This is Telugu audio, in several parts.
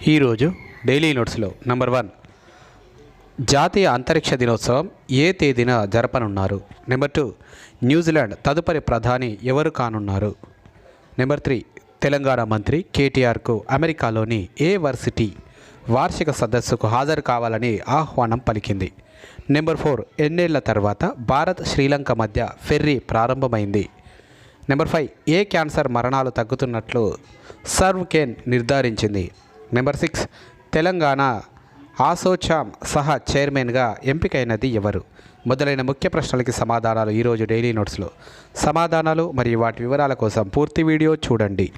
ఈరోజు డైలీ నోట్స్లో నంబర్ 1 జాతీయ అంతరిక్ష దినోత్సవం ఏ తేదీన జరపనున్నారు. నెంబర్ 2 న్యూజిలాండ్ తదుపరి ప్రధాని ఎవరు కానున్నారు. నెంబర్ 3 తెలంగాణ మంత్రి కేటీఆర్కు అమెరికాలోని ఏ వర్సిటీ వార్షిక సదస్సుకు హాజరు కావాలని ఆహ్వానం పలికింది. నెంబర్ 4 ఎన్నేళ్ల తర్వాత భారత్ శ్రీలంక మధ్య ఫెర్రీ ప్రారంభమైంది. నెంబర్ 5 ఏ క్యాన్సర్ మరణాలు తగ్గుతున్నట్లు సర్వ్కేన్ నిర్ధారించింది. నెంబర్ 6 తెలంగాణ ఆసోచామ్ సహా చైర్మన్గా ఎంపికైనది ఎవరు. మొదలైన ముఖ్య ప్రశ్నలకి సమాధానాలు ఈరోజు డైలీ నోట్స్లో. సమాధానాలు మరియు వాటి వివరాల కోసం పూర్తి వీడియో చూడండి.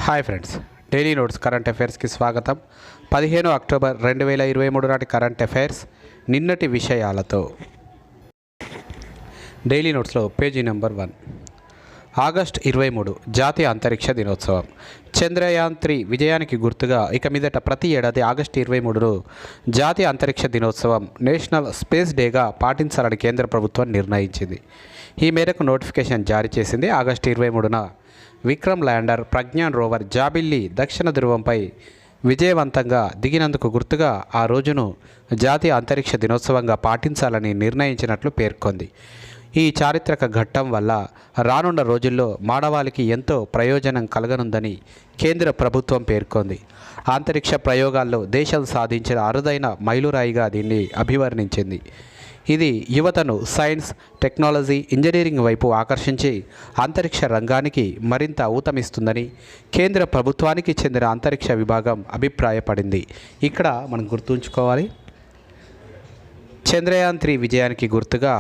Hi friends, daily notes current అఫైర్స్కి స్వాగతం. 15 అక్టోబర్ 2023 నాటి కరెంట్ అఫైర్స్ నిన్నటి విషయాలతో. డైలీ నోట్స్లో పేజీ నెంబర్ 1. ఆగస్టు 23 జాతీయ అంతరిక్ష దినోత్సవం. చంద్రయాన్-3 విజయానికి గుర్తుగా ఇక మీదట ప్రతి ఏడాది ఆగస్టు 23ను జాతీయ అంతరిక్ష దినోత్సవం నేషనల్ స్పేస్ డేగా పాటించాలని కేంద్ర ప్రభుత్వం నిర్ణయించింది. ఈ మేరకు నోటిఫికేషన్ జారీ చేసింది. ఆగస్టు 23న విక్రమ్ ల్యాండర్ ప్రజ్ఞాన్ రోవర్ జాబిల్లి దక్షిణ ధృవంపై విజయవంతంగా దిగినందుకు గుర్తుగా ఆ రోజును జాతీయ అంతరిక్ష దినోత్సవంగా పాటించాలని నిర్ణయించినట్లు పేర్కొంది. ఈ చారిత్రక ఘట్టం వల్ల రానున్న రోజుల్లో మానవాళికి ఎంతో ప్రయోజనం కలగనుందని కేంద్ర ప్రభుత్వం పేర్కొంది. అంతరిక్ష ప్రయోగాల్లో దేశం సాధించిన అరుదైన మైలురాయిగా దీన్ని అభివర్ణించింది. ఇది యువతను సైన్స్, టెక్నాలజీ, ఇంజనీరింగ్ వైపు ఆకర్షించి అంతరిక్ష రంగానికి మరింత ఊతమిస్తుందని కేంద్ర ప్రభుత్వానికి చెందిన అంతరిక్ష విభాగం అభిప్రాయపడింది. ఇక్కడ మనం గుర్తుంచుకోవాలి, చంద్రయాన్-3 విజయానికి గుర్తుగా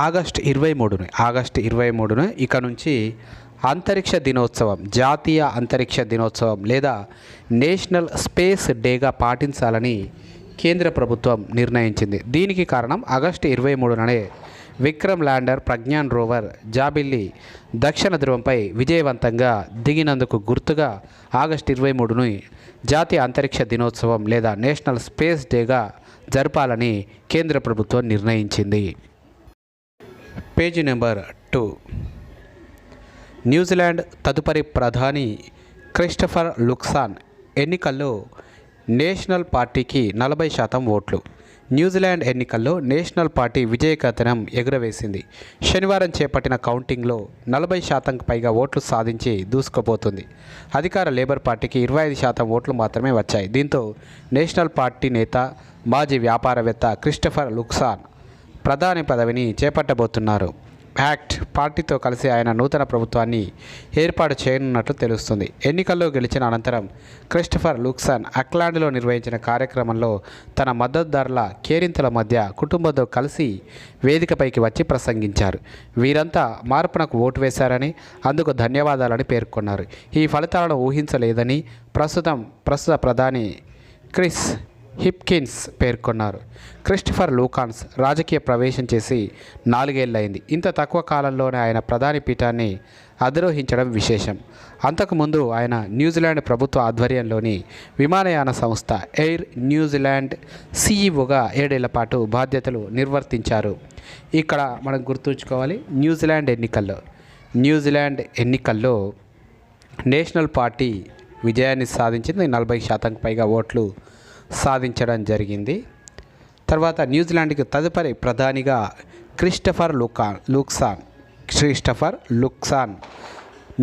ఆగస్టు 23న ఇక నుంచి అంతరిక్ష దినోత్సవం, జాతీయ అంతరిక్ష దినోత్సవం లేదా నేషనల్ స్పేస్ డేగా పాటించాలని కేంద్ర ప్రభుత్వం నిర్ణయించింది. దీనికి కారణం ఆగస్టు 23ననే విక్రమ్ ల్యాండర్ ప్రజ్ఞాన్ రోవర్ జాబిల్లి దక్షిణ ధృవంపై విజయవంతంగా దిగినందుకు గుర్తుగా ఆగస్టు 23ను జాతీయ అంతరిక్ష దినోత్సవం లేదా నేషనల్ స్పేస్ డేగా జరపాలని కేంద్ర ప్రభుత్వం నిర్ణయించింది. Page number 2. న్యూజిలాండ్ తదుపరి ప్రధాని క్రిస్టఫర్ లుక్సాన్ ఎన్నికల్లో నేషనల్ పార్టీకి 40% ఓట్లు. న్యూజిలాండ్ ఎన్నికల్లో నేషనల్ పార్టీ విజయకేతనం ఎగురవేసింది. శనివారం చేపట్టిన కౌంటింగ్లో 40%కు పైగా ఓట్లు సాధించి దూసుకుపోతుంది. అధికార లేబర్ పార్టీకి 25% ఓట్లు మాత్రమే వచ్చాయి. దీంతో నేషనల్ పార్టీ నేత, మాజీ వ్యాపారవేత్త క్రిస్టఫర్ లుక్సాన్ ప్రధాని పదవిని చేపట్టబోతున్నారు. యాక్ట్ పార్టీతో కలిసి ఆయన నూతన ప్రభుత్వాన్ని ఏర్పాటు చేయనున్నట్లు తెలుస్తుంది. ఎన్నికల్లో గెలిచిన అనంతరం క్రిస్టఫర్ లుక్సాన్ అక్లాండ్లో నిర్వహించిన కార్యక్రమంలో తన మద్దతుదారుల కేరింతల మధ్య కుటుంబంతో కలిసి వేదికపైకి వచ్చి ప్రసంగించారు. వీరంతా మార్పునకు ఓటు వేశారని, అందుకు ధన్యవాదాలని పేర్కొన్నారు. ఈ ఫలితాలను ఊహించలేదని ప్రస్తుత ప్రధాని క్రిస్ హిప్కిన్స్ పేర్కొన్నారు. క్రిస్టఫర్ లుకాన్స్ రాజకీయ ప్రవేశం చేసి 4 ఏళ్లయింది. ఇంత తక్కువ కాలంలోనే ఆయన ప్రధాని పీఠాన్ని అధిరోహించడం విశేషం. అంతకుముందు ఆయన న్యూజిలాండ్ ప్రభుత్వ ఆధ్వర్యంలోని విమానయాన సంస్థ ఎయిర్ న్యూజిలాండ్ సీఈఓగా 7 ఏళ్ల పాటు బాధ్యతలు నిర్వర్తించారు. ఇక్కడ మనం గుర్తుంచుకోవాలి, న్యూజిలాండ్ ఎన్నికల్లో నేషనల్ పార్టీ విజయాన్ని సాధించింది. 40%కు పైగా ఓట్లు సాధించడం జరిగింది. తర్వాత న్యూజిలాండ్కి తదుపరి ప్రధానిగా క్రిస్టఫర్ లుక్సాన్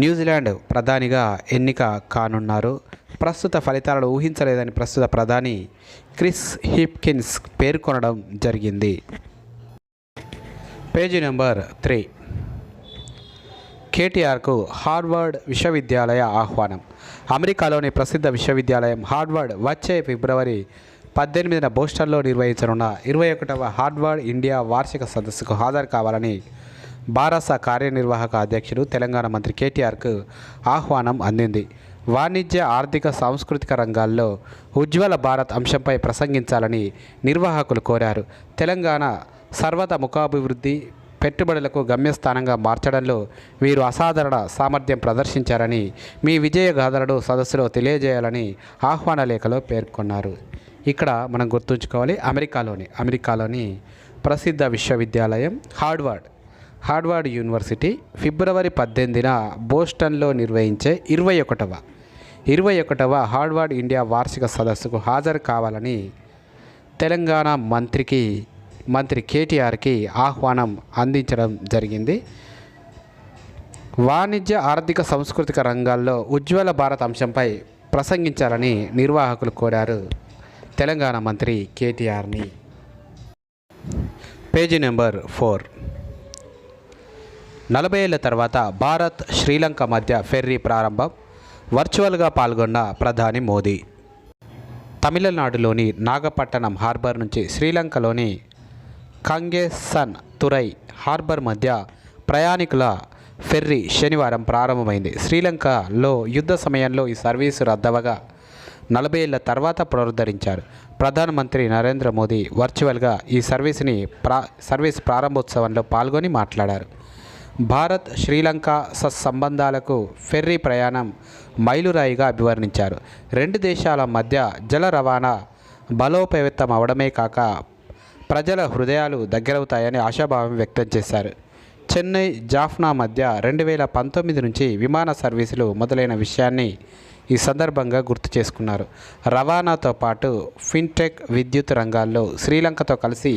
న్యూజిలాండ్ ప్రధానిగా ఎన్నిక కానున్నారు. ప్రస్తుత ఫలితాలను ఊహించలేదని ప్రస్తుత ప్రధాని క్రిస్ హిప్కిన్స్ పేర్కొనడం జరిగింది. Page number 3. కేటీఆర్కు హార్వర్డ్ విశ్వవిద్యాలయ ఆహ్వానం. అమెరికాలోని ప్రసిద్ధ విశ్వవిద్యాలయం హార్వర్డ్ వచ్చే ఫిబ్రవరి 18న బోస్టన్లో నిర్వహించనున్న 21వ హార్వర్డ్ ఇండియా వార్షిక సదస్సుకు హాజరు కావాలని బారాస కార్యనిర్వాహక అధ్యక్షుడు తెలంగాణ మంత్రి కేటీఆర్కు ఆహ్వానం అందింది. వాణిజ్య, ఆర్థిక, సాంస్కృతిక రంగాల్లో ఉజ్వల భారత్ అంశంపై ప్రసంగించాలని నిర్వాహకులు కోరారు. తెలంగాణ సర్వతముఖాభివృద్ధి పెట్టుబడులకు గమ్యస్థానంగా మార్చడంలో వీరు అసాధారణ సామర్థ్యం ప్రదర్శించారని మీ విజయ గాథలను సదస్సులో తెలియజేయాలని ఆహ్వాన లేఖలో పేర్కొన్నారు. ఇక్కడ మనం గుర్తుంచుకోవాలి, అమెరికాలోని ప్రసిద్ధ విశ్వవిద్యాలయం హార్వర్డ్ యూనివర్సిటీ ఫిబ్రవరి 18న బోస్టన్లో నిర్వహించే 21వ హార్వర్డ్ ఇండియా వార్షిక సదస్సుకు హాజరు కావాలని తెలంగాణ మంత్రి కేటీఆర్కి ఆహ్వానం అందించడం జరిగింది. వాణిజ్య, ఆర్థిక, సాంస్కృతిక రంగాల్లో ఉజ్వల భారత్ అంశంపై ప్రసంగించాలని నిర్వాహకులు కోరారు తెలంగాణ మంత్రి కేటీఆర్ని. Page number 4. 40 ఏళ్ల తర్వాత భారత్ శ్రీలంక మధ్య ఫెర్రీ ప్రారంభం, వర్చువల్గా పాల్గొన్న ప్రధాని మోదీ. తమిళనాడులోని నాగపట్టణం హార్బర్ నుంచి శ్రీలంకలోని కంగేసన్ తురై హార్బర్ మధ్య ప్రయాణికుల ఫెర్రీ శనివారం ప్రారంభమైంది. శ్రీలంకలో యుద్ధ సమయంలో ఈ సర్వీసు రద్దవగా 40 ఏళ్ల తర్వాత పునరుద్ధరించారు. ప్రధానమంత్రి నరేంద్ర మోదీ వర్చువల్గా ఈ సర్వీస్ ప్రారంభోత్సవంలో పాల్గొని మాట్లాడారు. భారత్ శ్రీలంక సంబంధాలకు ఫెర్రీ ప్రయాణం మైలురాయిగా అభివర్ణించారు. రెండు దేశాల మధ్య జల రవాణా బలోపేతం అవడమే కాక ప్రజల హృదయాలు దగ్గరవుతాయని ఆశాభావం వ్యక్తం చేశారు. చెన్నై, జాఫ్నా మధ్య 2019 నుంచి విమాన సర్వీసులు మొదలైన విషయాన్ని ఈ సందర్భంగా గుర్తు చేసుకున్నారు. రవాణాతో పాటు ఫిన్టెక్, విద్యుత్ రంగాల్లో శ్రీలంకతో కలిసి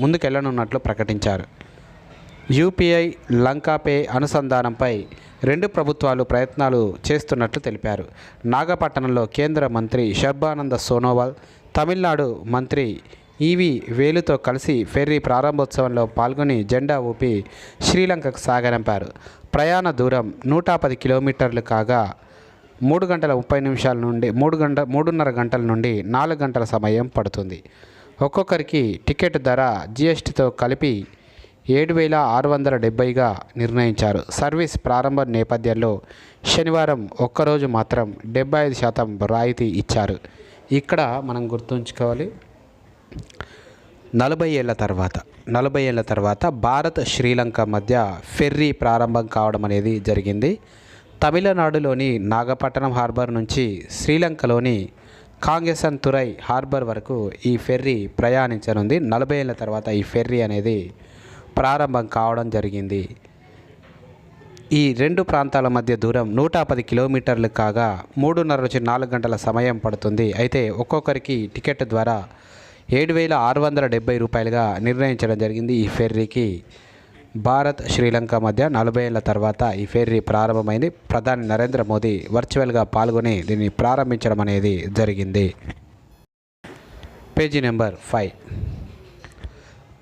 ముందుకెళ్లనున్నట్లు ప్రకటించారు. యూపీఐ, లంకాపే అనుసంధానంపై రెండు ప్రభుత్వాలు ప్రయత్నాలు చేస్తున్నట్లు తెలిపారు. నాగపట్టణంలో కేంద్ర మంత్రి సర్బానంద సోనోవాల్, తమిళనాడు మంత్రి ఈవి వేలుతో కలిసి ఫెర్రీ ప్రారంభోత్సవంలో పాల్గొని జెండా ఊపి శ్రీలంకకు సాగనంపారు. ప్రయాణ దూరం 110 కిలోమీటర్లు కాగా 3:30 గంటల నుండి 4 గంటల సమయం పడుతుంది. ఒక్కొక్కరికి టికెట్ ధర జీఎస్టీతో కలిపి 7,670గా నిర్ణయించారు. సర్వీస్ ప్రారంభ నేపథ్యంలో శనివారం ఒక్కరోజు మాత్రం 75% రాయితీ ఇచ్చారు. ఇక్కడ మనం గుర్తుంచుకోవాలి, 40 ఏళ్ల తర్వాత భారత్ శ్రీలంక మధ్య ఫెర్రీ ప్రారంభం కావడం అనేది జరిగింది. తమిళనాడులోని నాగపట్టణం హార్బర్ నుంచి శ్రీలంకలోని కాంగేసన్ తురై హార్బర్ వరకు ఈ ఫెర్రీ ప్రయాణించనుంది. 40 ఏళ్ల తర్వాత ఈ ఫెర్రీ అనేది ప్రారంభం కావడం జరిగింది. ఈ రెండు ప్రాంతాల మధ్య దూరం 110 కిలోమీటర్లు కాగా 3:30-4 గంటల సమయం పడుతుంది. అయితే ఒక్కొక్కరికి టికెట్ ద్వారా 7,670 రూపాయలుగా నిర్ణయించడం జరిగింది. ఈ ఫెర్రీకి భారత్ శ్రీలంక మధ్య 40 ఏళ్ల తర్వాత ఈ ఫెర్రీ ప్రారంభమైంది. ప్రధాని నరేంద్ర మోదీ వర్చువల్గా పాల్గొని దీన్ని ప్రారంభించడం అనేది జరిగింది. Page number 5.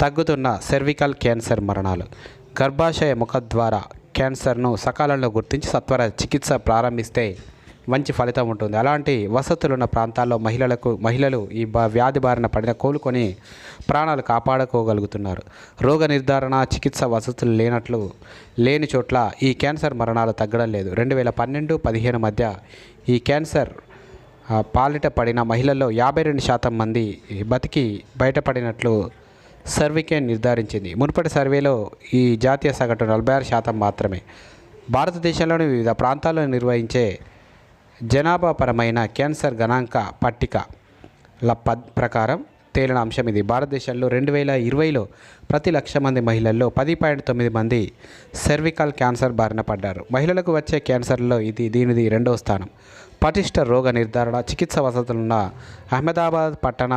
తగ్గుతున్న సెర్వికల్ క్యాన్సర్ మరణాలు. గర్భాశయ ముఖద్వార క్యాన్సర్ను సకాలంలో గుర్తించి సత్వర చికిత్స ప్రారంభిస్తే మంచి ఫలితం ఉంటుంది. అలాంటి వసతులున్న ప్రాంతాల్లో మహిళలు ఈ వ్యాధి బారిన పడిన కోలుకొని ప్రాణాలు కాపాడుకోగలుగుతున్నారు. రోగ నిర్ధారణ, చికిత్స వసతులు లేని చోట్ల ఈ క్యాన్సర్ మరణాలు తగ్గడం లేదు. 2012-15 మధ్య ఈ క్యాన్సర్ పాలిట పడిన మహిళల్లో 52% మంది బతికి బయటపడినట్లు సర్వికేన్ నిర్ధారించింది. మునుపటి సర్వేలో ఈ జాతీయ సగటు 46% మాత్రమే. భారతదేశంలోని వివిధ ప్రాంతాల్లో నిర్వహించే జనాభాపరమైన క్యాన్సర్ గణాంక పట్టికల ప్రకారం తేలిన అంశం ఇది. భారతదేశంలో 2020లో ప్రతి 1,00,000 మంది మహిళల్లో 10.9 మంది సెర్వికల్ క్యాన్సర్ బారిన పడ్డారు. మహిళలకు వచ్చే క్యాన్సర్లో దీనిది 2వ స్థానం. పటిష్ట రోగ నిర్ధారణ, చికిత్స వసతులున్న అహ్మదాబాద్ పట్టణ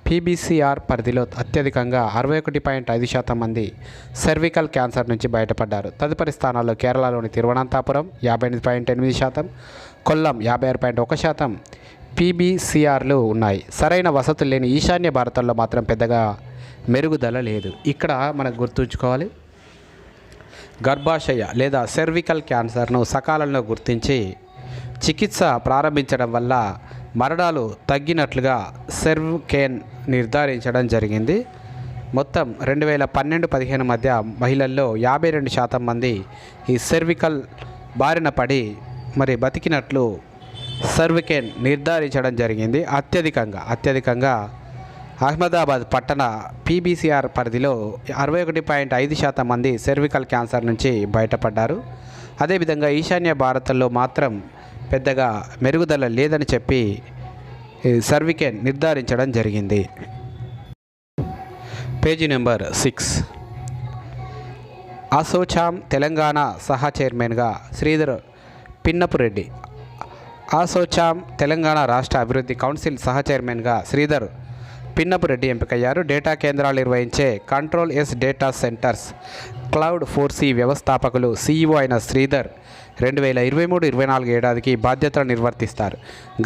పీబీసీఆర్ పరిధిలో అత్యధికంగా 61.5% మంది సెర్వికల్ క్యాన్సర్ నుంచి బయటపడ్డారు. తదుపరి స్థానాల్లో కేరళలోని తిరువనంతపురం 58.8%, కొల్లం 56.1% పీబీసీఆర్లు ఉన్నాయి. సరైన వసతులు లేని ఈశాన్య భారతంలో మాత్రం పెద్దగా మెరుగుదల లేదు. ఇక్కడ మనకు గుర్తుంచుకోవాలి, గర్భాశయ లేదా సెర్వికల్ క్యాన్సర్ను సకాలంలో గుర్తించి చికిత్స ప్రారంభించడం వల్ల మరణాలు తగ్గినట్లుగా సర్వికేన్ నిర్ధారించడం జరిగింది. మొత్తం 2012-15 మధ్య మహిళల్లో 52% మంది ఈ సెర్వికల్ బారిన పడి బతికినట్లు సర్వికేన్ నిర్ధారించడం జరిగింది. అత్యధికంగా అహ్మదాబాద్ పట్టణ పీబీసీఆర్ పరిధిలో 61.5% మంది సెర్వికల్ క్యాన్సర్ నుంచి బయటపడ్డారు. అదేవిధంగా ఈశాన్య భారత్లో మాత్రం పెద్దగా మెరుగుదల లేదని చెప్పి సర్వికెన్ నిర్ధారించడం జరిగింది. Page number 6. అసోచామ్ తెలంగాణ సహా చైర్మన్గా శ్రీధర్ పిన్నపురెడ్డి. అసోచామ్ తెలంగాణ రాష్ట్ర అభివృద్ధి కౌన్సిల్ సహ చైర్మన్గా శ్రీధర్ పిన్నపురెడ్డి ఎంపికయ్యారు. డేటా కేంద్రాలు నిర్వహించే control yes data centres cloud 4C వ్యవస్థాపకులు CEO అయిన శ్రీధర్ 2023-24 ఏడాదికి బాధ్యతలు నిర్వర్తిస్తారు.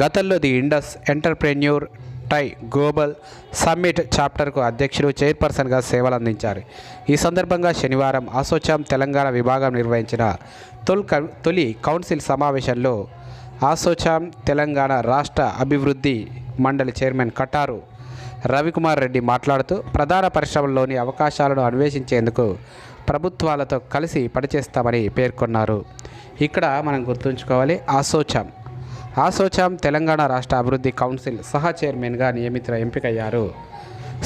గతంలో the Indus entrepreneur TiE global summit చాప్టర్కు అధ్యక్షుడు, చైర్పర్సన్గా సేవలందించారు. ఈ సందర్భంగా శనివారం అసోచామ్ తెలంగాణ విభాగం నిర్వహించిన తొలి కౌన్సిల్ సమావేశంలో అసోచామ్ తెలంగాణ రాష్ట్ర అభివృద్ధి మండలి చైర్మన్ కటారు రవికుమార్ రెడ్డి మాట్లాడుతూ ప్రధాన పరిశ్రమల్లోని అవకాశాలను అన్వేషించేందుకు ప్రభుత్వాలతో కలిసి పనిచేస్తామని పేర్కొన్నారు. ఇక్కడ మనం గుర్తుంచుకోవాలి, అసోచామ్ తెలంగాణ రాష్ట్ర అభివృద్ధి కౌన్సిల్ సహ చైర్మన్గా ఎంపికయ్యారు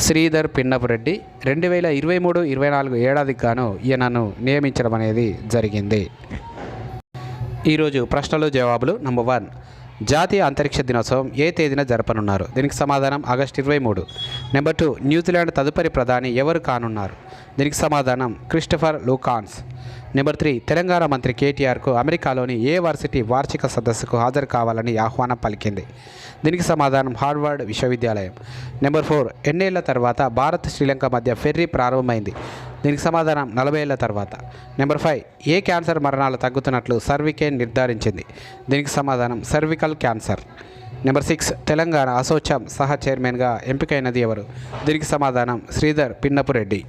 శ్రీధర్ పిన్నపురెడ్డి. 2023-24 ఏడాదికి గాను ఈయనను నియమించడం అనేది జరిగింది. ఈరోజు ప్రశ్నలు జవాబులు. నంబర్ 1, జాతీయ అంతరిక్ష దినోత్సవం ఏ తేదీన జరపనున్నారు? దీనికి సమాధానం ఆగస్టు 23. నెంబర్ 2, న్యూజిలాండ్ తదుపరి ప్రధాని ఎవరు కానున్నారు? దీనికి సమాధానం క్రిస్టఫర్ లూకాన్స్. నెంబర్ 3, తెలంగాణ మంత్రి కేటీఆర్కు అమెరికాలోని ఏ వర్సిటీ వార్షిక సదస్సుకు హాజరు కావాలని ఆహ్వానం పలికింది? దీనికి సమాధానం హార్వర్డ్ విశ్వవిద్యాలయం. నెంబర్ 4, ఎన్నేళ్ల తర్వాత భారత్ శ్రీలంక మధ్య ఫెర్రీ ప్రారంభమైంది? దీనికి సమాధానం 40 ఏళ్ల తర్వాత. నెంబర్ 5, ఏ క్యాన్సర్ మరణాలు తగ్గుతున్నట్లు సర్వికెన్ నిర్ధారించింది? దీనికి సమాధానం cervical cancer. Number 6, Telangana ASSOCHAM సహ చైర్మన్గా ఎంపికైనది ఎవరు? దీనికి సమాధానం శ్రీధర్ పిన్నపురెడ్డి.